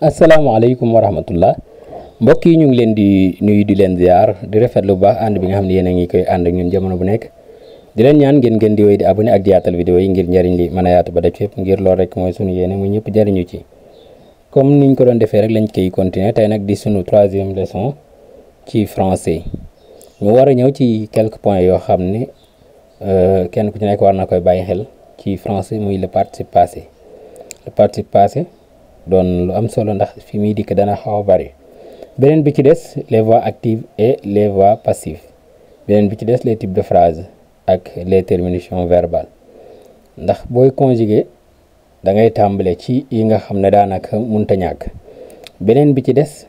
asalaamaaleykum wa rahmatullah mbokk yi ñu ngi leen di nuyu di leen ziar di rafetlu bu baax ànd bi nga xam ne yéen a ngi koy ànd ak ñun jamono bu nekk di leen ñaan ngeen gën di wéy di abonné ak di yaatal vidéo yi ngir njëriñ li mën a yaatu ba daj fépp ngir loolu rek mooy sunu yéene mu ñëpp jariñu ci comme niñ ko doon defee rek lañ koy continuer tey nag di sunu 3e leçon ci français ñu war a ñëw ci quelques points yoo xam ne kenn ku ci nekk war na koy bàyyi xel ci français muy le participe passé le participe passé doon lu am solo ndax fi muy dikk dana xaw a bari beneen bi ci des les voix actives et les voix passives beneen bi ci des les types de phrases ak les terminaisons verbales ndax booy conjuguer da ngay tàmbale ci yi nga xam ne daanaka mënta ñàkk beneen bi ci des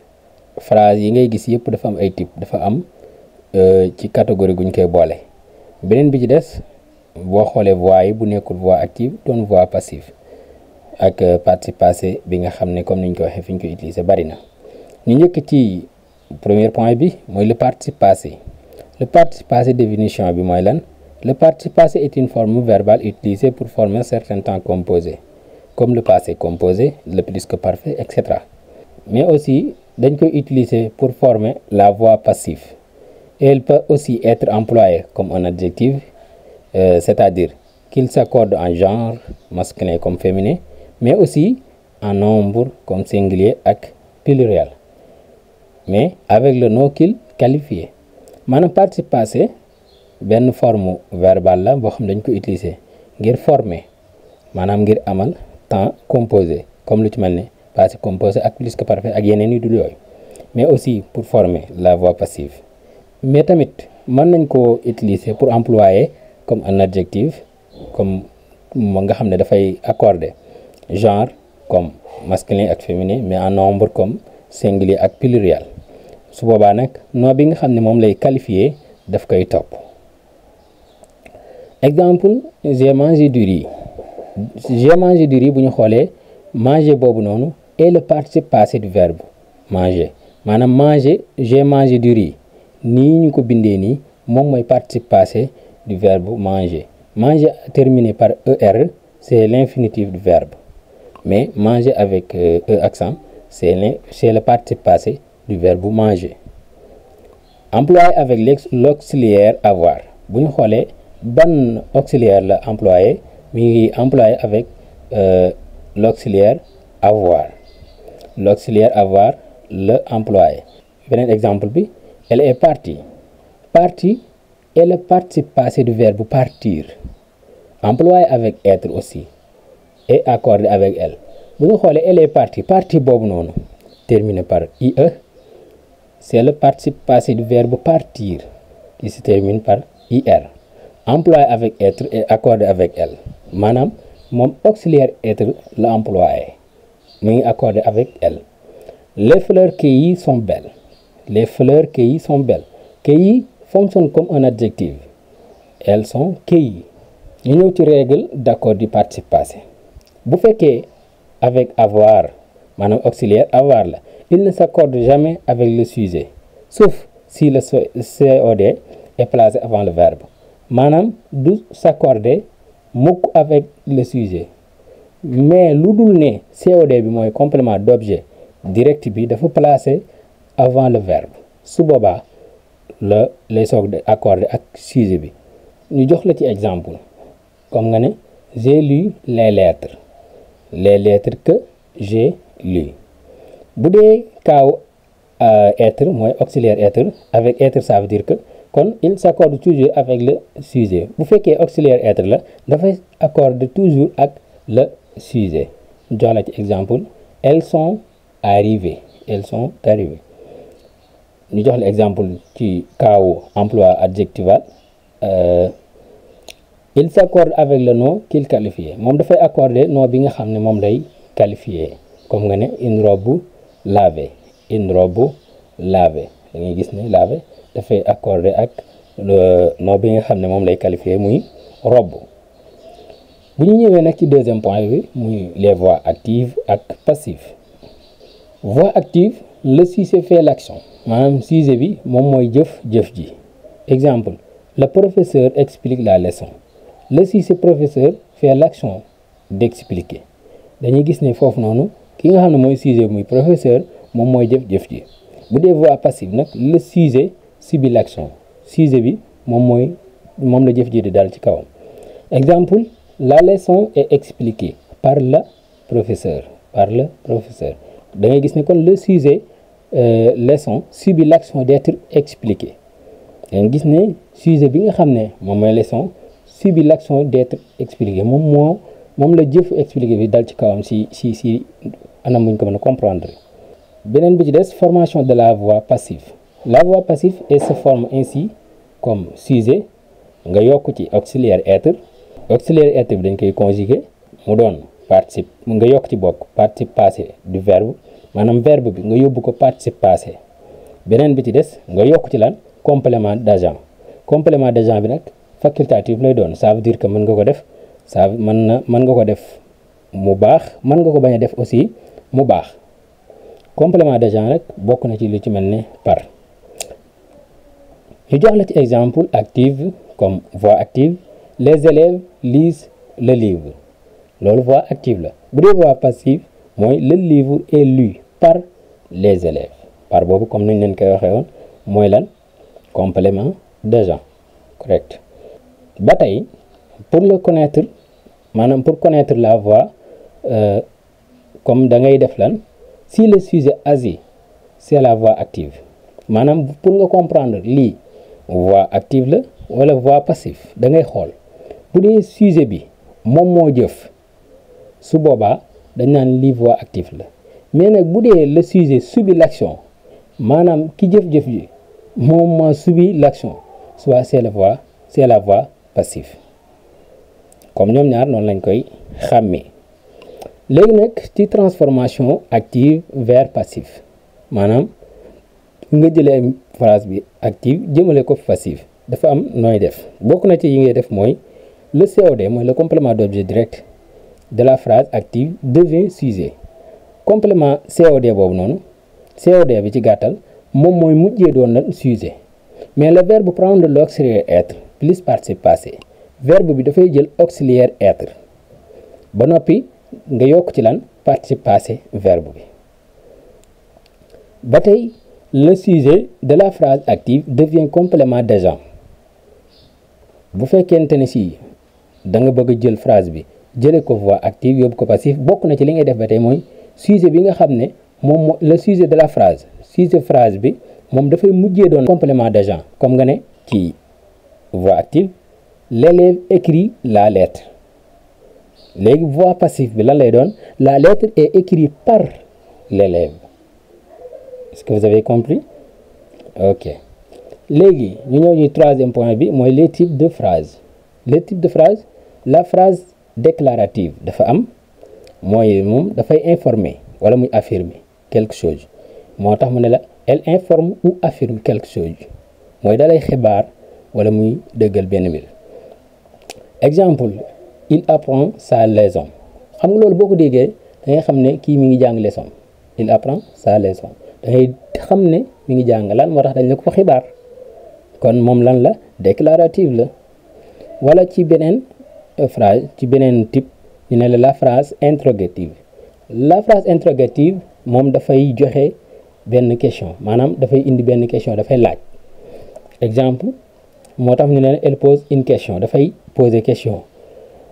phrase yi ngay gis yëpp dafa am ay type dafa am ci catégorie guñ koy boole beneen bi ci des boo xoolee voix yi bu nekkul voix active doon voix passive ak participe passé bi nga xam ne comme niñ ko waxee fi ñu koy utiliser bari na ñu njëkk ci premier point bi mooy le participe passé le participe passé définition bi mooy lan le participe passé est une forme verbale utilisée pour former certains temps composés comme le passé composé le plus que parfait etc. mais aussi dañ koy utiliser pour former la voix passive et elle peut aussi être employée comme un adjectif c'est-à-dire qu'il s'accorde en genre masculin comme féminin mais aussi en nombre comme singulier ak pluriel mais avec le nom qu'il qualifié maanaam participe passé benn forme verbale la boo xam dañ ko utiliser ngir former maanaam ngir amal temps composé comme lu ci mel ne passé composé ak plus que parfait ak yeneen yu dul yooyu mais aussi pour former la voix passive mais tamit mën nañ koo utiliser pour employer comme un adjectif comme nga xam ne dafay accorder genre comme masculin ak féminin mais en nombre comme singulier ak pluriel su boobaa nag nom bi nga xam ne moom lay qualifier daf koy topp exemple j'ai mangé du riz j'ai mangé du riz bu ñu xoolee manger boobu noonu est le participe passé du verbe manger maanaam manger j'ai mangé du riz nii ñu ko bindee nii moom mooy participe passé du verbe manger manger terminé par er c'est l'infinitif du verbe mais manger avec e accent c'est le participe passé du verbe manger employé avec l'auxiliaire avoir bu ñu xoolee ban auxiliaire la employé mi ngi employé avec l'auxiliaire avoir le employé beneen exemple bi elle est partie partie est le participe passé du verbe partir employé avec être aussi et accordé avec elle bu ñu xoolee elle est partie partie boobu noonu terminé par ie c'est le participe passé du verbe partir qui se termine par ir employé avec être et accordé avec elle maanaam moom auxiliaire être la employé mu ngi accordé avec elle les fleurs cueillies sont belles les fleurs cueillies sont belles cueillies fonctionne comme un adjectif elles sont cueillies ñu ñëw ci règle d'accord du participe passé bu fekkee avec avoir maanaam auxiliaire avoir la il ne s'accorde jamais avec le sujet sauf si le COD est placé avant le verbe maanaam du s'accorder mukk avec le sujet mais lu dul ne COD bi mooy complément d'objet direct bi dafa placé avant le verbe su boobaa la lay soog de accordé ak sujet bi ñu jox la ci exemple comme nga ne j'ai lu les lettres que j'ai lu bu dee kaaw être mooy auxiliaire être avec être ça veut dire que kon il s'accorde toujours avec le sujet bu fekkee auxiliaire être la dafay accorder toujours ak le sujet jox la ci exemple elles sont arrivées ñu jox la exemple ci kaawu emploi adjectival il s'accorde avec le nom qu'il qualifie moom dafay accorder nom bi nga xam ne moom lay qualifier comme nga ne une robe lavée da ngay gis ne lavé dafay accorder ak nom bi nga xam ne moom lay qualifier muy robe bu ñu ñëwee nag ci deuxième point bi muy les voix actives ak passives voix active le sujet fait l'action maanaam sujet bi moom mooy jëf ji exemple le professeur explique la leçon le sujet professeur fait l'action d'expliquer dañuy gis ne foofu noonu ki nga xam ne mooy sujet muy professeur moom mooy jëf ji. bu dee voix passive nag le sujet subit l'action sujet bi moom la jëf ji di dal ci kawam. Exemple, la leçon est expliquée par le professeur. da ngay gis ne kon le sujet leçon subit l'action d'être expliqué. da ngay gis ne sujet bi nga xam ne moom mooy leçon subit l'action d'être expliqué moom la jëf expliqué bi dal ci kawam si anam buñ ko mën a comprendre. beneen bi ci des formation de la voix passive. La voix passive se forme ainsi comme sujet nga yokk ci auxiliaire être bi dañ koy conjuguer mu doon participe nga yokk ci bokk participe passé du verbe maanaam verbe bi nga yóbbu ko participe passé. beneen bi ci des nga yokk ci lan complément d'agent bi nag facultatif lay doon. Ça veut dire que mën nga ko def mën nga ko def mu baax, mën nga ko bañ a def aussi mu baax. complément d'agent rek bokk na ci lu ci mel ne par. ñu jox la ci exemple active comme voix active, les élèves lisent le livre. loolu voix active la. bu dee voix passive mooy le livre est lu par les élèves. par boobu comme ni ñu leen koy waxee woon mooy lan complément d'agent. correct. ba tey pour connaître la voix comme da ngay def lan si le sujet agit c'est la voix active maanaam pour nga comprendre lii voix active la wala voix passive da ngay xool bu dee sujet bi moom moo jëf su boobaa dañ naan lii voix active la. mais nag bu dee le sujet subit l'action maanaam ki jëf-jëf ji moom moo subit l'action soit c'est la voix passive. comme ñoom ñaar noonu lañ koy xàmmee. léegi nag ci transformation active vers passif maanaam nga jëlee phrase bi active jëmale ko passif dafa am nooy def. bokk na ci yi ngay def mooy le COD mooy le complément d'objet direct de la phrase active devient sujet. complément COD boobu noonu COD bi ci gàttal moom mooy mujjee doon na sujet mais le verbe prendre l'auxiliaire être plus participe passé verbe bi dafay jël auxiliaire être ba noppi nga yokk ci lan participe passé verbe bi. ba tey le sujet de la phrase active devient complément d'agent. bu fekkente ne si da nga bëgg a jël phrase bi jëlee ko voix active yóbbu ko passif bokk na ci li ngay def ba tey mooy sujet bi nga xam ne moom moo le sujet de la phrase sujet phrase bi moom dafay mujjee doon complément d'agent. comme nga ne ci voix active l'élève écrit la lettre. léegi voix passive bi lan lay doon la lettre est écrite par l'élève. est-ce que vous avez compris? ok léegi ñu ñëw ñu troisième point bi mooy les types de phrases. les types de phrases la phrase déclarative dafa am mooy moom dafay informer wala muy affirmer quelque chose moo tax mu ne la elle informe ou affirme quelque chose mooy dalay xibaar wala muy dëggal benn mbir. exemple il apprend sa leçon xam nga loolu boo ko déggee da ngay xam ne kii mi ngi jàng leçon. il apprend sa leçon da ngay xam ne mi ngi jàng lan moo tax dañ la ko xibaar kon moom lan la déclarative la. wala ci beneen phrase ci beneen type ñu ne la phrase interrogative. la phrase interrogative moom dafay joxe benn question maanaam dafay indi benn question dafay laaj. exemple moo tax ñu ne elle pose une question dafay poser question.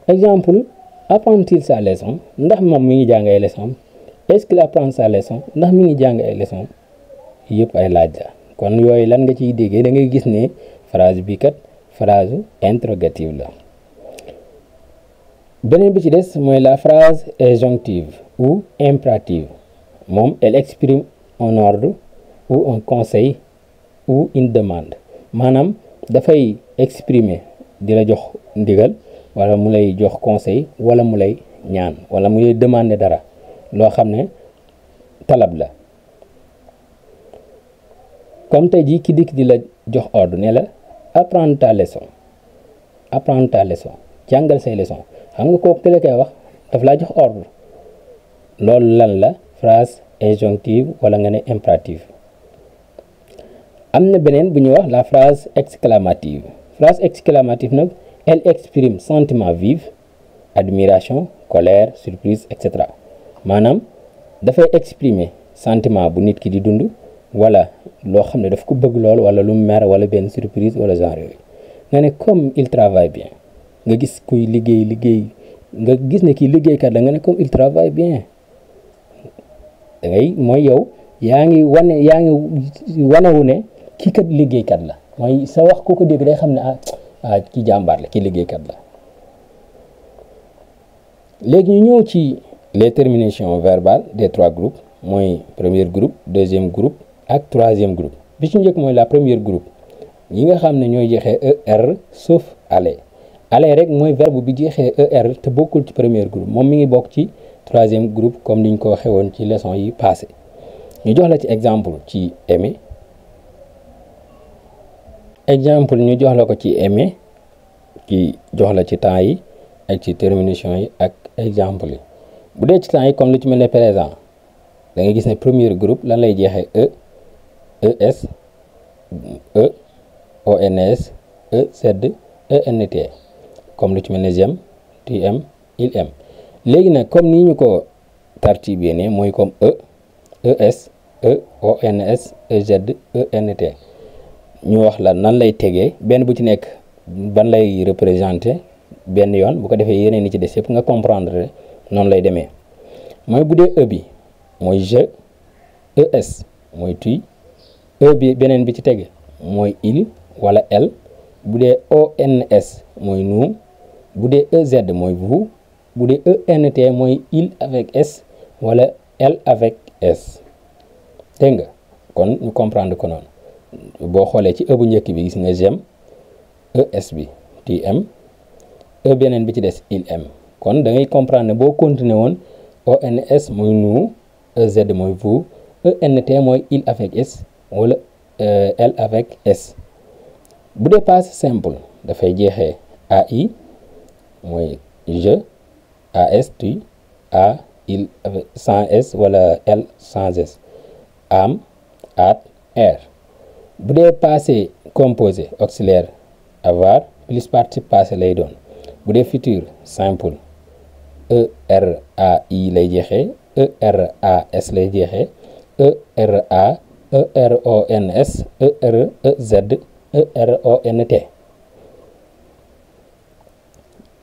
exemple apprend-il sa leçon ndax moom mi ngi jàng ay leçon. est-ce qu'il apprend sa leçon ndax mi ngi jàng ay leçon yëpp ay laaj la. kon yooyu lan nga ciy déggee da ngay gis ne phrase bi kat phrase interrogative la. beneen bi ci des mooy la phrase injonctive ou impérative moom elle exprime un ordre ou un conseil ou une demande maanaam dafay exprimer di la jox ndigal wala mu lay jox conseil wala mu lay ñaan wala mu lay demander dara loo xam ne talab la. comme tey jii ki dikk di la jox ordre ne la apprends ta leçon jàngal say leçon xam nga kooku ki la koy wax daf laa jox ordre loolu lan la phrase injonctive wala nga ne impérative. am na beneen bu ñuy wax la phrase exclamative. phrase exclamative nag elle exprime sentiment vif admiration colère surprise etc. maanaam dafay exprimer sentiment bu nit ki di dund wala loo xam ne daf ko bëgg lool wala lu mu mer wala benn surprise wala genre yooyu nga ne comme il travaille bien nga gis kuy liggéey nga gis ne kii liggéeykat la nga ne comme il travaille bien da ngay mooy yow yaa ngi wanewu ne kii kat liggéeykat la mooy sa wax ku ko dégg day xam ne kii jàmbaar la kii liggéeykat la. léegi ñu ñëw ci les terminaisons verbales des 3 groupes mooy premier groupe deuxième groupe ak troisième groupe bi ci njëkk mooy la première groupe ñi nga xam ne ñooy jeexee er sauf aller rek mooy verbe bi jeexee er te bokkul ci premier groupe moom mi ngi bokk ci troisième groupe comme niñ ko waxee woon ci leçon yi passé ñu jox la ci exemple ci aimer ñu jox la ko ci aimer ki jox la ci temps yi ak ci termination yi ak exemple yi bu dee ci temps yi comme lu ci mel ne présent da nga gis ne premier groupe lan lay jeexee es ons ez ent comme lu ci mel ne j'aime tu aimes il aime léegi nag comme ni ñu ko tartibé ne mooy comme es ons ez ent ñu wax la nan lay tegee benn bu ci nekk ban lay représenté benn yoon bu ko defee yeneen ni ci des yëpp nga comprendre noonu lay demee mooy bu dee bi mooy je es mooy tu bi beneen bi ci tege mooy il wala elle bu dee ons mooy nous bu dee ez mooy vous bu dee ent mooy il avec s wala elle avec s dégg nga kon ñu comprendre ko noonu boo xoolee ci bu njëkk bi gis nga j'aime es bi tu aimes beneen bi ci des il aime kon da ngay comprendre ne boo continuer woon ons mooy nous ez mooy vous ent mooy il avec s wala elle avec s bu dee passé simple dafay jeexee ai mooy je as tu a il avec sans s wala elle sans s am at er bu dee passé composé auxiliaire avoir plus participe passé lay doon bu dee futur simple erai lay jeexee eras lay jeexee era erons erez eront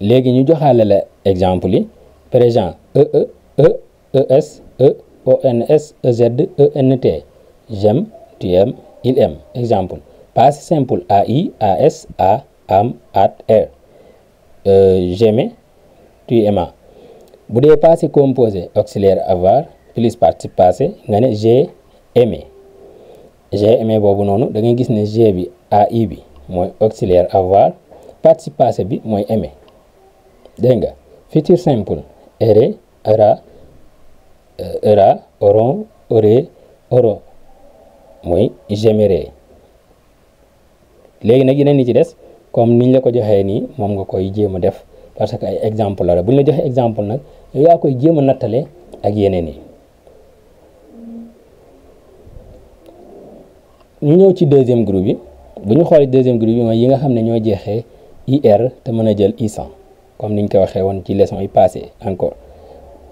léegi ñu joxaale la exemple yi présent es ons ez ent j'aime tu aimes il aime exemple passé simple ai as a am at er j'aimais tu aimas bu dee passé composé auxiliaire avoir plus participe passé nga ne j'ai aimé boobu noonu da ngay gis ne j'ai bi ai bi mooy auxiliaire avoir participe passé bi mooy aimer dégg nga futur simple ere era auront aurez auront mooy j'aimerai léegi nag yeneen ni ci des comme niñ la ko joxee nii moom nga koy jéem a def parce que ay exemple la bu ñu la joxee exemple nag yow yaa koy jéem a nattale ak yeneen yi. ñu ñëw ci deuxième groupe bi bu ñu xoolee deuxième groupe bi mooy yi nga xam ne ñoo jeexee ir te mën a jël i100 comme niñ ko waxee woon ci leçon yi passé encore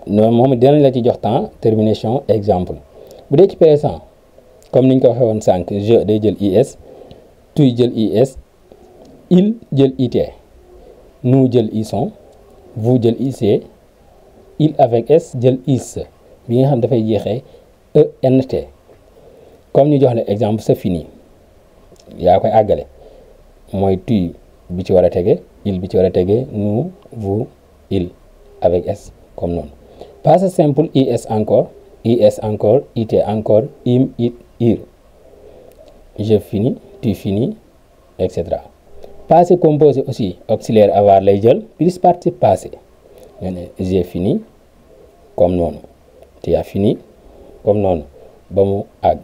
noonu moom dinañ la ci jox temps termination exemple bu dee ci présent comme niñ ko waxee woon sànq je day jël is tu jël is il jël it nous jël ison vous jël ic il avec s jël is bi nga xam dafay jeexee ent comme ñu jox la exemple c'est fini yaa koy àggale mooy tu bi ci war a tege il bi ci war a tege nous vous il avec s comme noonu passé simple is encore it encore im it ir je finis tu finis etc. passé composé aussi auxiliaire avoir lay jël plus participe passé nga ne j'ai fini comme noonu tu as fini comme noonu ba mu àgg.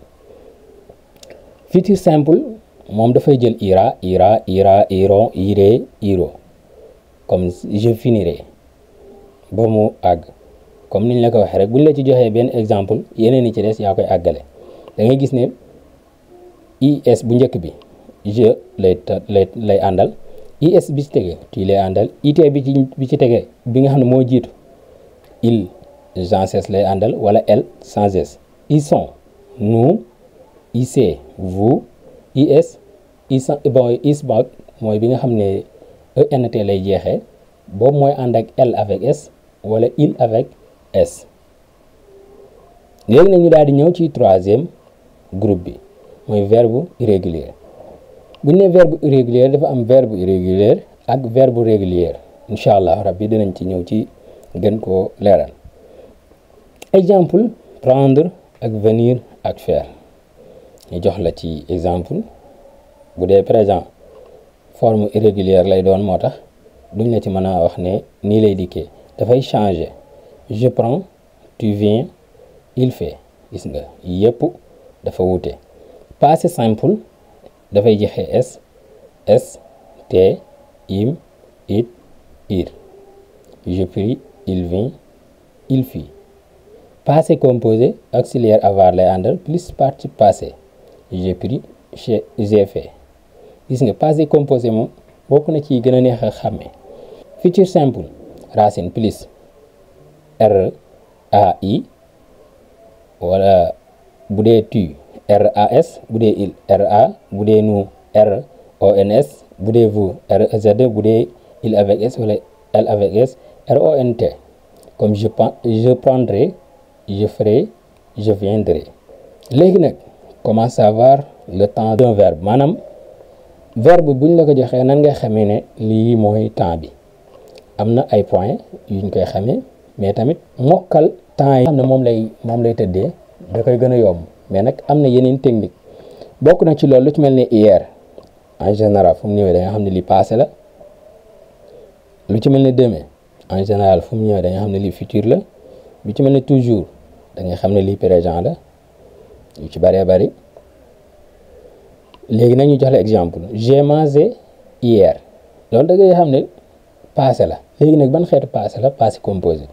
futur simple moom dafay jël ira iront irez iront comme je finirai ba mu àgg comme niñ la ko waxee rek buñ la ci joxee benn exemple yeneen yi ci des yaa koy àggale da ngay gis ne is bu njëkk bi je lay àndal is bi ci tege tu lay àndal it bi ci tege bi nga xam ne moo jiitu il sans S lay àndal wala L sans S. Ils sont, nous, IC, vous, IS, IS bon is bag mooy bi nga xam ne ENT lay jeexee boobu mooy ànd ak L avec S wala il avec S. léegi nag ñu daal di ñëw ci troisième groupe bi mooy verbe irrégulier. bu ñu nee verbe irrégulier dafa am verbe irrégulier ak verbe régulier incha allah rabbi dinañ ci ñëw ci gën koo leeral. exemple prendre ak venir ak faire ñu jox la ci exemple bu dee présent forme irrégulière lay doon moo tax duñ la ci mën a wax ne nii lay dikkee dafay changer je prends, tu viens, il fait gis nga yëpp dafa wuute. passé simple dafay joxe s s t im it ir je prie, il vient, il fit. passé composé auxiliaire avoir lay àndal plus participe passé j'ai pris, j'ai fait gis nga passé composé moom bokk na ci gën a neex a xàmmee. futur simple racine plus rai wala bu dee tu ras bu dee il ra bu dee nous rons bu dee vous rez bu dee il avec s wala l avec s ront comme je prendrai, je ferai, je viendrai. léegi nag comment savoir le temps d'un verbe maanaam verbe buñ la ko joxee nan nga xamee ne lii mooy temps bi. am na ay points yuñ koy xamee mais tamit mokkal temps yi xam ne moom lay tëddee da koy gën a yomb mais nag am na yeneen technique bokk na ci loolu lu ci mel ne hier en général fu mu ñëwee da nga xam ne lii passé la. lu ci mel ne demain en général fu mu ñëwee da nga xam ne lii futur la. lu ci mel ne toujours da nga xam ne lii présent la yu ci bëree bëri. léegi nag ñu jox la exemple j'ai mangé hier loolu da ngay xam ne passé la. léegi nag ban xeetu passé la passé composé.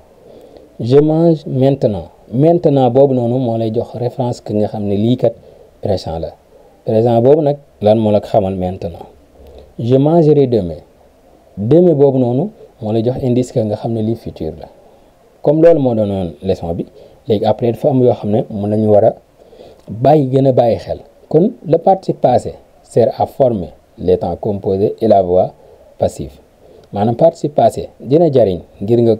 je mange maintenant boobu noonu moo lay jox référence que nga xam ne lii kat présent la. présent boobu nag lan moo la ko xamal maintenant. je mangerai demain boobu noonu moo lay jox indice que nga xam ne lii futur la. comme loolu moo doonoon leçon bi léegi après dafa am yoo xam ne mën nañu war a gën a bàyyi xel. kon le participe passé sert à former les temps composés et la voix passive maanaam participe passé dina jariñ ngir nga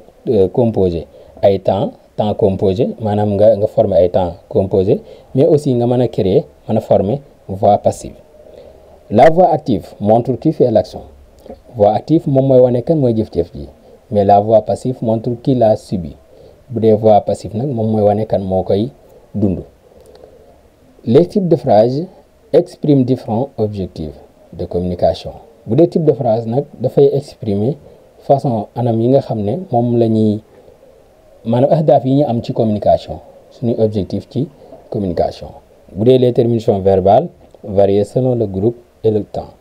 composé ay temps composé maanaam nga former ay temps composé mais aussi nga mën a créer mën a former voix passive. la voix active montre qui fait l'action. voix active moom mooy wane kan mooy jëf-jëf ji mais la voix passive montre qui l'a subi bu dee voix passive nag moom mooy wane kan moo koy dund. les types de phrases expriment différents objectifs de communication bu dee type de phrase nag dafay exprimer façon anam yi nga xam ne moom la ñuy maanaam ahdaaf yi ñu am ci communication suñuy objectif ci communication. bu dee les terminaisons verbales varient selon le groupe et le temps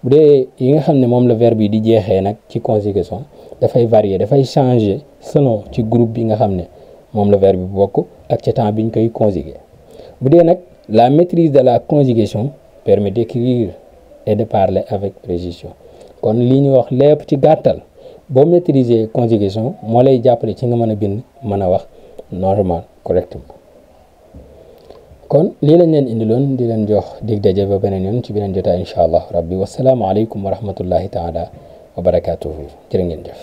bu dee yi nga xam ne moom la verbe yi di jeexee nag ci conjugation dafay varier dafay changer selon ci groupe bi nga xam ne moom la verbe bi bokk ak ca temps bi ñu koy conjuguer. bu dee nag la maîtrise de la conjugation permet d'écrire et de parler avec précision kon li ñu wax lépp ci gàttal boo maîtriser conjugation moo lay jàppale ci nga mën a bind mën a wax normal correctement. kon lii lañ leen indiloon di leen jox dig daje ba beneen yoon ci beneen jotaay incha allah rabbi wasalaamu aleykum wa rahmatullahi taala wa barakatuhu jërë ngeen jëf.